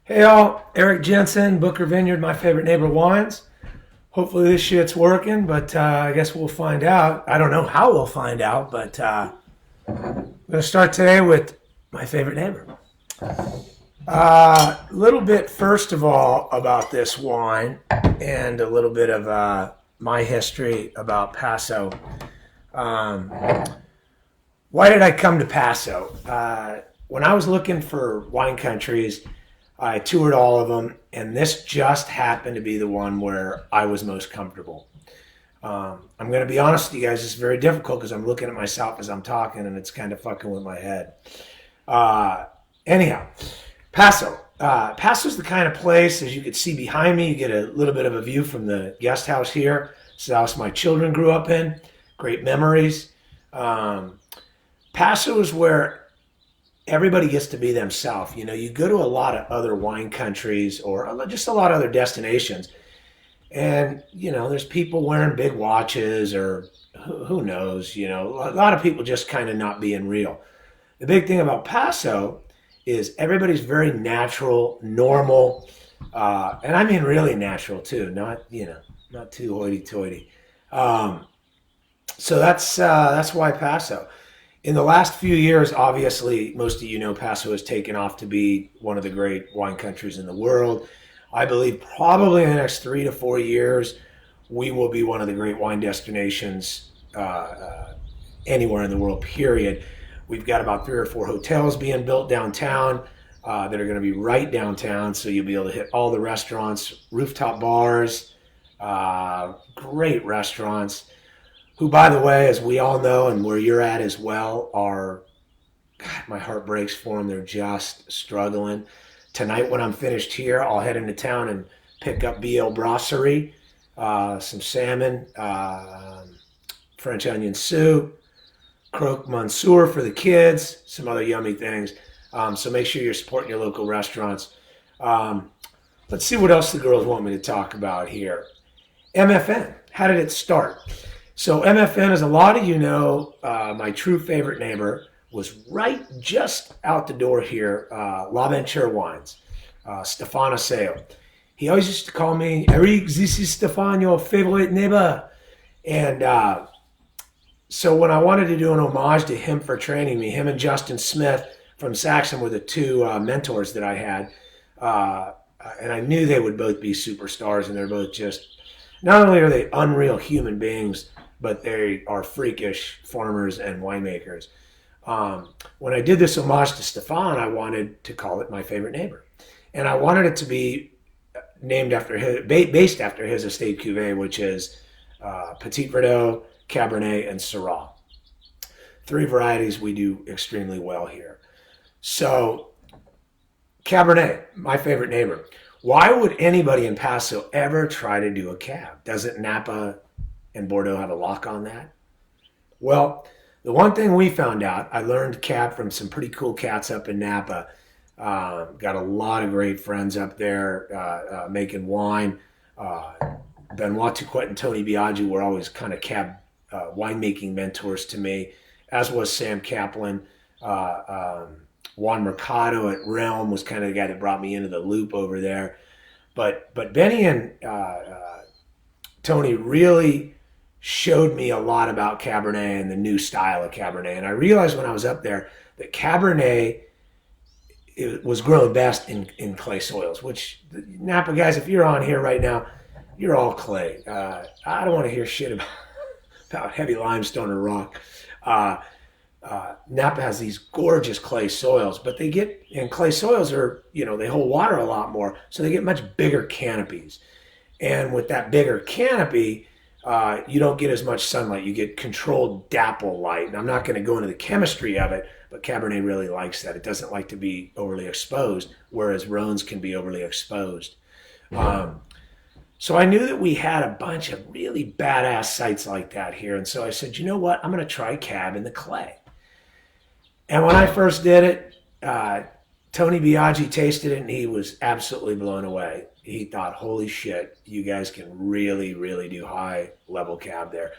Hey all, Eric Jensen, Booker Vineyard, my favorite neighbor wines. Hopefully this shit's working, but I guess we'll find out. I don't know how we'll find out, but I'm going to start today with my favorite neighbor. A little bit, first of all, about this wine and a little bit of my history about Paso. Um, why did I come to Paso? When I was looking for wine countries, I toured all of them, and this just happened to be the one where I was most comfortable. I'm going to be honest with you guys, it's very difficult because I'm looking at myself as I'm talking, and it's kind of fucking with my head. Uh, anyhow, Paso. Paso's the kind of place, as you can see behind me, you get a little bit of a view from the guest house here. It's the house my children grew up in. Great memories. Um, Paso is where everybody gets to be themselves. You know, you go to a lot of other wine countries or just a lot of other destinations, and you know, there's people wearing big watches or who knows. You know, a lot of people just kind of not being real. The big thing about Paso is everybody's very natural, normal, and I mean really natural too. Not not too hoity-toity. Um, so that's why Paso. In the last few years, obviously, most of you know Paso has taken off to be one of the great wine countries in the world. I believe probably in the next 3 to 4 years, we will be one of the great wine destinations anywhere in the world, period. We've got about 3 or 4 hotels being built downtown that are going to be right downtown, so you'll be able to hit all the restaurants, rooftop bars, great restaurants who, by the way, as we all know, and where you're at as well, are, God, my heart breaks for them. They're just struggling. Tonight, when I'm finished here, I'll head into town and pick up BL Brasserie, some salmon, French onion soup, croque monsieur for the kids, some other yummy things. So make sure you're supporting your local restaurants. Um, let's see what else the girls want me to talk about here. MFN, how did it start? So MFN, as a lot of you know, my true favorite neighbor was right just out the door here, La Venture Wines, Stephan Asseo. He always used to call me, Eric, this is Stephan, your favorite neighbor. And so when I wanted to do an homage to him for training me, him and Justin Smith from Saxon were the two mentors that I had. And I knew they would both be superstars, and they're both just, not only are they unreal human beings, but they are freakish farmers and winemakers. When I did this homage to Stefan, I wanted to call it My Favorite Neighbor. And I wanted it to be named after his, based after his estate cuvee, which is Petit Verdot, Cabernet, and Syrah. 3 varieties we do extremely well here. So, Cabernet, my favorite neighbor. Why would anybody in Paso ever try to do a cab? Doesn't Napa and Bordeaux have a lock on that? Well, the one thing we found out, I learned cab from some pretty cool cats up in Napa. Got a lot of great friends up there making wine. Benoit Tuquet and Tony Biaggi were always kind of cab winemaking mentors to me, as was Sam Kaplan. Juan Mercado at Realm was kind of the guy that brought me into the loop over there. But Benny and Tony really showed me a lot about Cabernet and the new style of Cabernet. And I realized when I was up there that Cabernet, it was grown best in clay soils, which Napa guys, if you're on here right now, you're all clay. I don't want to hear shit about heavy limestone or rock. Napa has these gorgeous clay soils, but and clay soils are, they hold water a lot more, so they get much bigger canopies. And with that bigger canopy, you don't get as much sunlight. You get controlled dapple light. And I'm not going to go into the chemistry of it, but Cabernet really likes that. It doesn't like to be overly exposed, whereas Rhones can be overly exposed. So I knew that we had a bunch of really badass sites like that here. And so I said, you know what? I'm going to try cab in the clay. And when I first did it, Tony Biaggi tasted it and he was absolutely blown away. He thought, holy shit, you guys can really, really do high level cab there.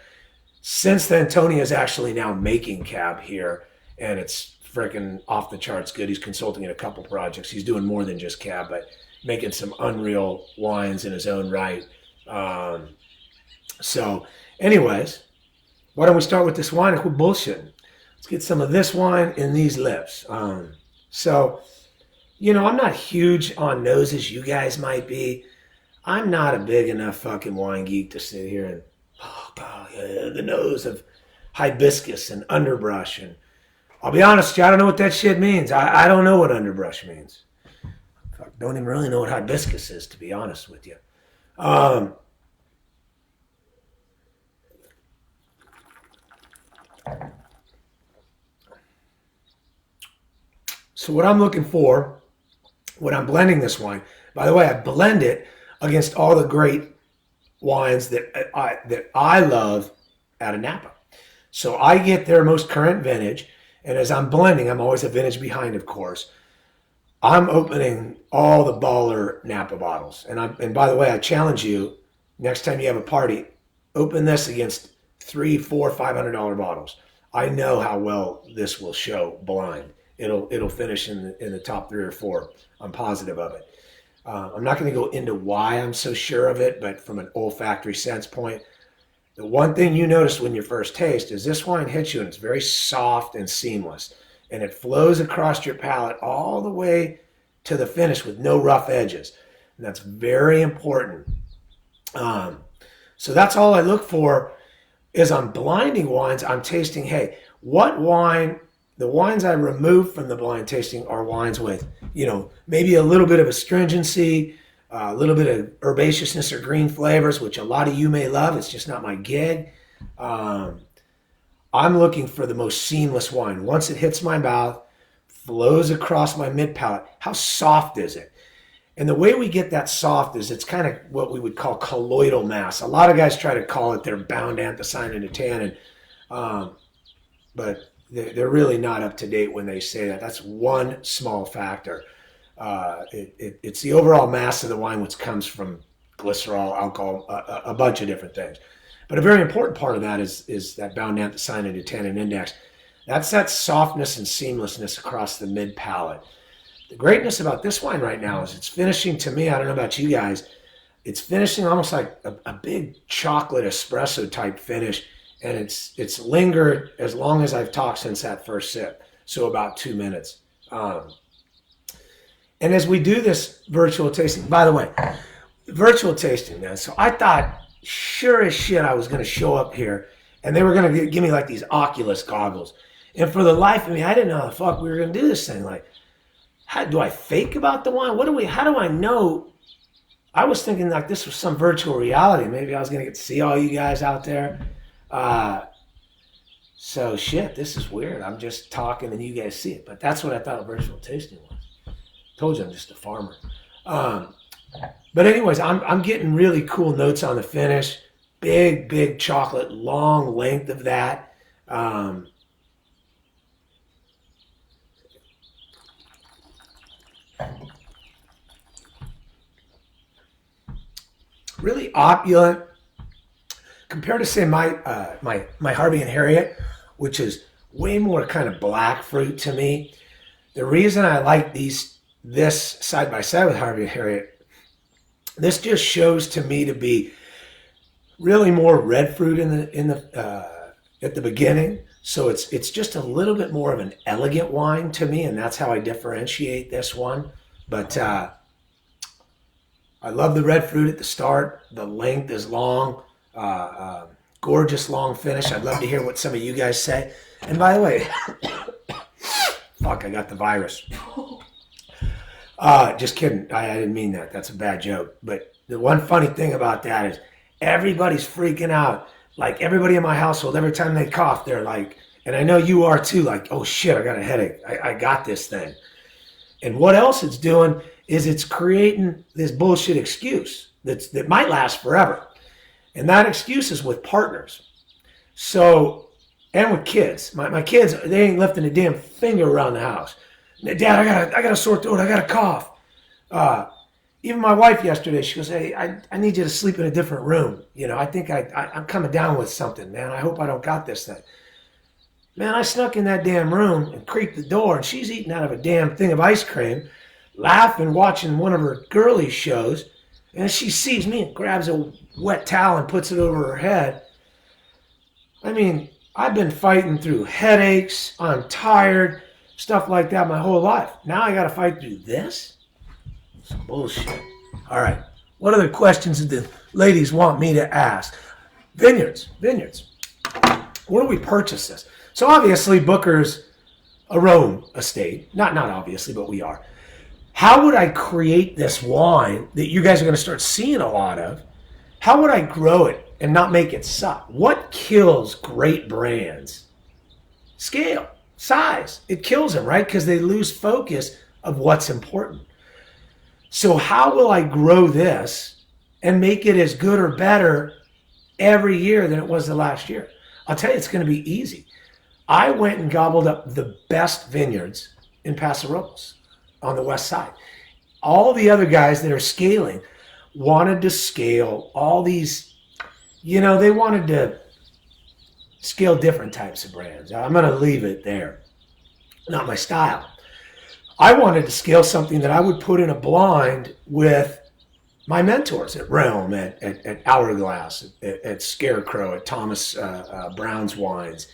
Since then, Tony is actually now making cab here and it's freaking off the charts good. He's consulting in a couple projects. He's doing more than just cab, but making some unreal wines in his own right. So anyways, why don't we start with this wine? Quit bullshitting. Let's get some of this wine in these lips. So, you know, I'm not huge on noses. You guys might be. I'm not a big enough fucking wine geek to sit here and, oh God, the nose of hibiscus and underbrush. And I'll be honest with you, I don't know what that shit means. I don't know what underbrush means. Fuck, don't even really know what hibiscus is, to be honest with you. So what I'm looking for when I'm blending this wine, by the way, I blend it against all the great wines that I love out of Napa. So I get their most current vintage, and as I'm blending, I'm always a vintage behind, of course. I'm opening all the baller Napa bottles, and by the way, I challenge you, next time you have a party, open this against $300, $400, $500 bottles. I know how well this will show blind. It'll finish in the top 3 or 4. I'm positive of it. I'm not going to go into why I'm so sure of it, but from an olfactory sense point, the one thing you notice when you first taste is this wine hits you and it's very soft and seamless, and it flows across your palate all the way to the finish with no rough edges, and that's very important. So that's all I look for is I'm blinding wines. I'm tasting, hey, what wine? The wines I remove from the blind tasting are wines with, you know, maybe a little bit of astringency, a little bit of herbaceousness or green flavors, which a lot of you may love. It's just not my gig. I'm looking for the most seamless wine. Once it hits my mouth, flows across my mid palate, how soft is it? And the way we get that soft is it's kind of what we would call colloidal mass. A lot of guys try to call it their bound anthocyanin and tannin, but they're really not up to date when they say that. That's one small factor. It's the overall mass of the wine, which comes from glycerol, alcohol, a bunch of different things. But a very important part of that is that bound anthocyanin to tannin index. That's that softness and seamlessness across the mid palate. The greatness about this wine right now is it's finishing, to me, I don't know about you guys, it's finishing almost like a big chocolate espresso type finish. And it's lingered as long as I've talked since that first sip, so about 2 minutes. And as we do this virtual tasting, by the way, virtual tasting, man. So I thought, sure as shit, I was going to show up here, and they were going to give me like these Oculus goggles. And for the life of me, I didn't know how the fuck we were going to do this thing. Like, how do I fake about the wine? How do I know? I was thinking like this was some virtual reality. Maybe I was going to get to see all you guys out there. So shit, this is weird. I'm just talking and you guys see it, but that's what I thought a virtual tasting was. Told you I'm just a farmer. But anyways, I'm getting really cool notes on the finish. Big chocolate, long length of that. Really opulent. Compared to, say, my Harvey and Harriet, which is way more kind of black fruit to me. The reason I like this side by side with Harvey and Harriet, this just shows to me to be really more red fruit at the beginning. So it's just a little bit more of an elegant wine to me, and that's how I differentiate this one. But I love the red fruit at the start. The length is long. Gorgeous long finish. I'd love to hear what some of you guys say. And by the way, fuck, I got the virus. Just kidding. I didn't mean that. That's a bad joke. But the one funny thing about that is everybody's freaking out. Like everybody in my household, every time they cough, they're like, and I know you are too, like, oh shit, I got a headache. I got this thing. And what else it's doing is it's creating this bullshit excuse that might last forever. And that excuse is with partners. So, and with kids. My kids, they ain't lifting a damn finger around the house. Dad, I got a sore throat. I got a cough. Even my wife yesterday, she goes, hey, I need you to sleep in a different room. You know, I think I'm coming down with something, man. I hope I don't got this thing. Man, I snuck in that damn room and creaked the door, and she's eating out of a damn thing of ice cream, laughing, watching one of her girly shows, and she sees me and grabs a wet towel and puts it over her head. I mean, I've been fighting through headaches, I'm tired, stuff like that my whole life. Now I got to fight through this? Some bullshit. All right. What other questions did the ladies want me to ask? Vineyards. Where do we purchase this? So obviously Booker's a Rome estate. Not obviously, but we are. How would I create this wine that you guys are going to start seeing a lot of? How would I grow it and not make it suck? What kills great brands? Scale, size. It kills them, right? Because they lose focus of what's important. So how will I grow this and make it as good or better every year than it was the last year? I'll tell you, it's going to be easy. I went and gobbled up the best vineyards in Paso Robles on the west side. All the other guys that are scaling wanted to scale all these, they wanted to scale different types of brands. I'm going to leave it there. Not my style. I wanted to scale something that I would put in a blind with my mentors at Realm, at Hourglass, at Scarecrow, at Thomas Brown's Wines,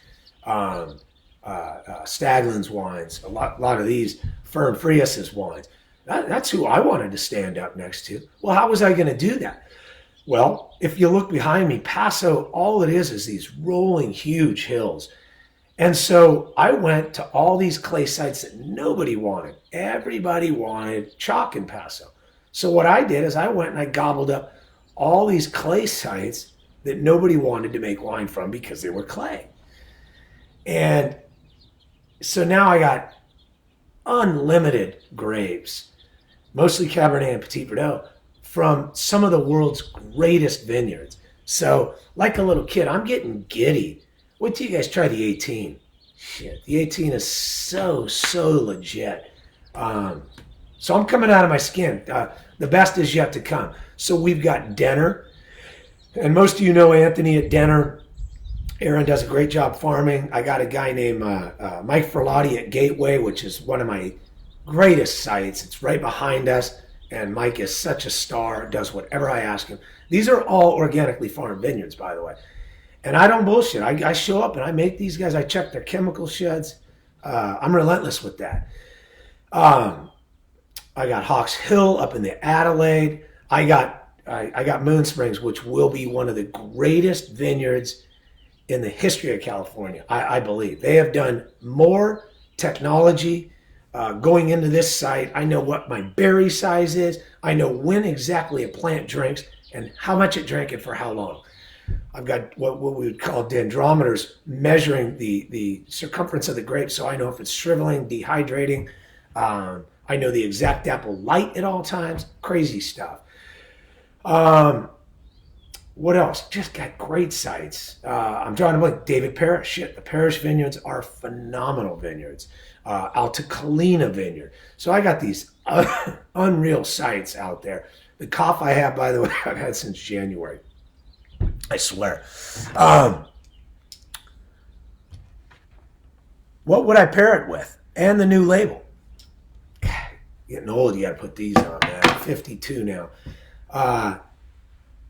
Staglin's Wines, a lot of these, Fern Frias's wines. That's who I wanted to stand up next to. Well, how was I going to do that? Well, if you look behind me, Paso, all it is these rolling huge hills. And so I went to all these clay sites that nobody wanted. Everybody wanted chalk in Paso. So what I did is I went and I gobbled up all these clay sites that nobody wanted to make wine from because they were clay. And so now I got unlimited grapes, mostly Cabernet and Petit Verdot, from some of the world's greatest vineyards. So like a little kid, I'm getting giddy. Wait till you guys try the 18. Shit, the 18 is so legit. So I'm coming out of my skin. The best is yet to come. So we've got Denner. And most of you know Anthony at Denner. Aaron does a great job farming. I got a guy named Mike Ferlotti at Gateway, which is one of my greatest sites. It's right behind us. And Mike is such a star, does whatever I ask him. These are all organically farmed vineyards, by the way. And I don't bullshit. I show up and I make these guys. I check their chemical sheds. I'm relentless with that. I got Hawks Hill up in the Adelaide. I got Moon Springs, which will be one of the greatest vineyards in the history of California, I believe. They have done more technology going into this site. I know what my berry size is. I know when exactly a plant drinks and how much it drank and for how long. I've got what we would call dendrometers measuring the circumference of the grape, so I know if it's shriveling, dehydrating. I know the exact apple light at all times. Crazy stuff. What else? Just got great sites. I'm drawing a blank. David Parrish. Shit, the Parrish vineyards are phenomenal vineyards. Alta Colina Vineyard. So I got these unreal sites out there. The cough I have, by the way, I've had since January. I swear. What would I pair it with? And the new label. Getting old, you got to put these on, man. I'm 52 now.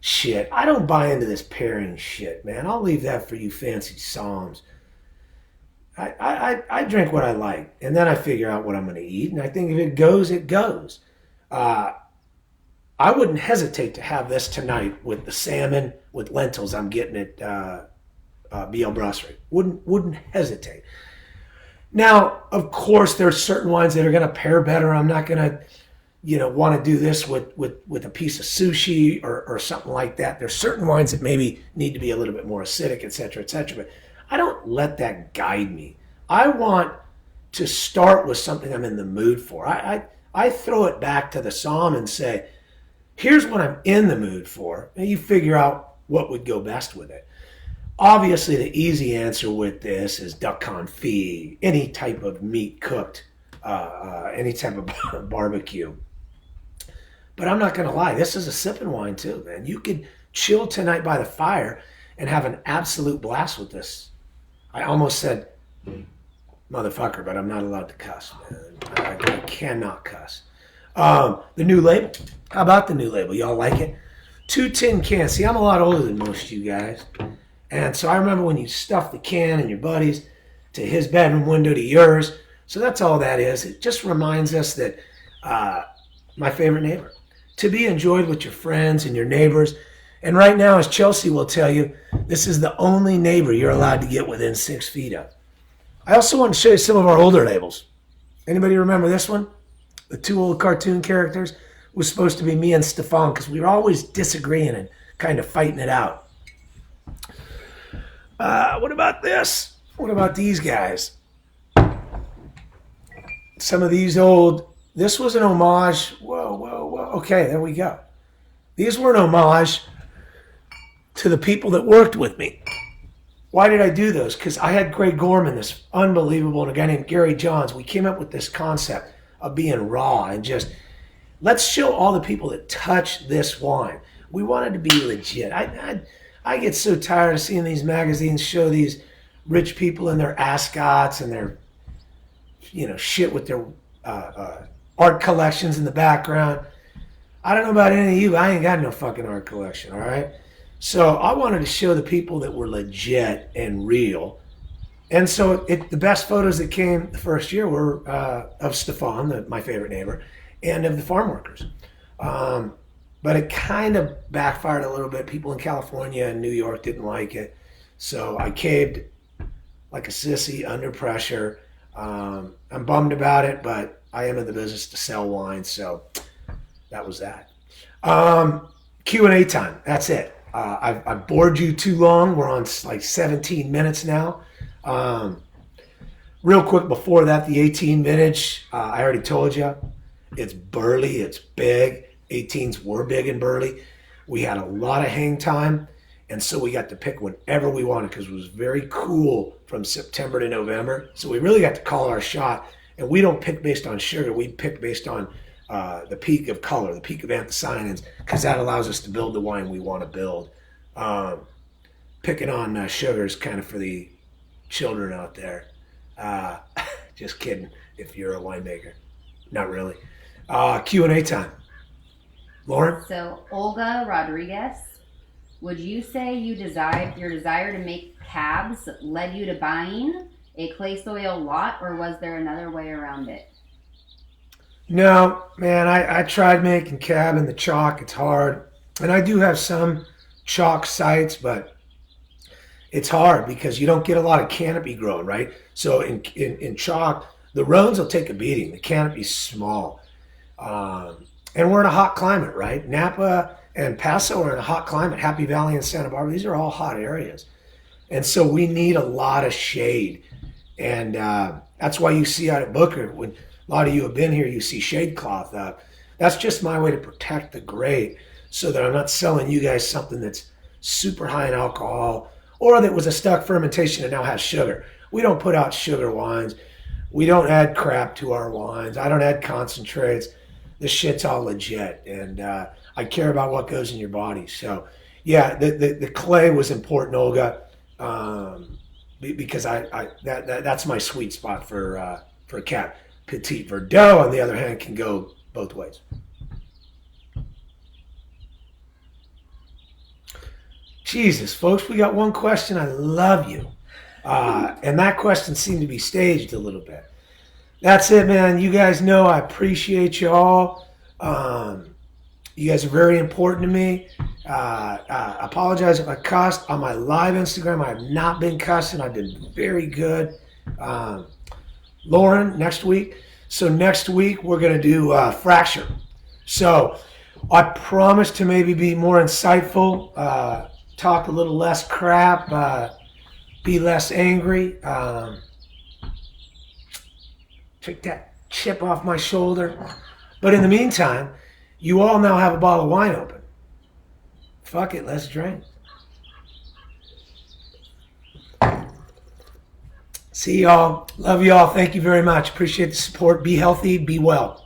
Shit, I don't buy into this pairing shit, man. I'll leave that for you fancy psalms. I drink what I like, and then I figure out what I'm going to eat, and I think if it goes, it goes. I wouldn't hesitate to have this tonight with the salmon with lentils I'm getting at BL Brasserie. Wouldn't hesitate. Now, of course, there's certain wines that are going to pair better. I'm not going to, want to do this with a piece of sushi or something like that. There's certain wines that maybe need to be a little bit more acidic, et cetera, but I don't let that guide me. I want to start with something I'm in the mood for. I throw it back to the psalm and say, here's what I'm in the mood for, and you figure out what would go best with it. Obviously, the easy answer with this is duck confit, any type of meat cooked, any type of barbecue. But I'm not going to lie, this is a sipping wine too, man. You could chill tonight by the fire and have an absolute blast with this. I almost said motherfucker, but I'm not allowed to cuss, man. I cannot cuss. The new label. How about the new label? Y'all like it? 2 tin cans. See, I'm a lot older than most of you guys. And so I remember when you stuffed the can and your buddies to his bedroom window to yours. So that's all that is. It just reminds us that my favorite neighbor. To be enjoyed with your friends and your neighbors. And right now, as Chelsea will tell you, this is the only neighbor you're allowed to get within 6 feet of. I also want to show you some of our older labels. Anybody remember this one? The 2 old cartoon characters? It was supposed to be me and Stephan because we were always disagreeing and kind of fighting it out. What about this? What about these guys? Some of these old, this was an homage. Whoa, whoa, whoa. Okay, there we go. These were an homage to the people that worked with me. Why did I do those? Because I had Greg Gorman, this unbelievable, and a guy named Gary Johns. We came up with this concept of being raw and just, let's show all the people that touch this wine. We wanted to be legit. I get so tired of seeing these magazines show these rich people and their ascots and their, shit with their art collections in the background. I don't know about any of you. I ain't got no fucking art collection, all right? So I wanted to show the people that were legit and real. And so the best photos that came the first year were of Stephan, my favorite neighbor, and of the farm workers. But it kind of backfired a little bit. People in California and New York didn't like it. So I caved like a sissy under pressure. I'm bummed about it, but I am in the business to sell wine. So that was that. Q&A time. That's it. I've bored you too long. We're on like 17 minutes now. Real quick before that, the 18 vintage, I already told you, it's burly, it's big. 18s were big and burly. We had a lot of hang time, and so we got to pick whenever we wanted because it was very cool from September to November. So we really got to call our shot, and we don't pick based on sugar. We pick based on the peak of color, the peak of anthocyanins, because that allows us to build the wine we want to build. Picking on sugar is kind of for the children out there. Just kidding if you're a winemaker. Not really. Q&A time. Lauren? So, Olga Rodriguez, would you say your desire to make cabs led you to buying a clay soil lot, or was there another way around it? No, man, I tried making cab in the chalk. It's hard. And I do have some chalk sites, but it's hard because you don't get a lot of canopy growing, right? So in chalk, the roans will take a beating. The canopy's small. And we're in a hot climate, right? Napa and Paso are in a hot climate. Happy Valley and Santa Barbara, these are all hot areas. And so we need a lot of shade. And that's why you see out at Booker, when a lot of you have been here, you see shade cloth up. That's just my way to protect the grape so that I'm not selling you guys something that's super high in alcohol or that was a stuck fermentation and now has sugar. We don't put out sugar wines. We don't add crap to our wines. I don't add concentrates. This shit's all legit. And I care about what goes in your body. So, yeah, the clay was important, Olga, because that's my sweet spot for a cab. Petit Verdot, on the other hand, can go both ways. Jesus, folks, we got one question. I love you. And that question seemed to be staged a little bit. That's it, man. You guys know I appreciate you all. You guys are very important to me. I apologize if I cussed. On my live Instagram, I have not been cussing. I've been very good. Lauren, next week. So next week, we're going to do fracture. So I promise to maybe be more insightful, talk a little less crap, be less angry, take that chip off my shoulder. But in the meantime, you all now have a bottle of wine open. Fuck it, let's drink. See y'all. Love y'all. Thank you very much. Appreciate the support. Be healthy. Be well.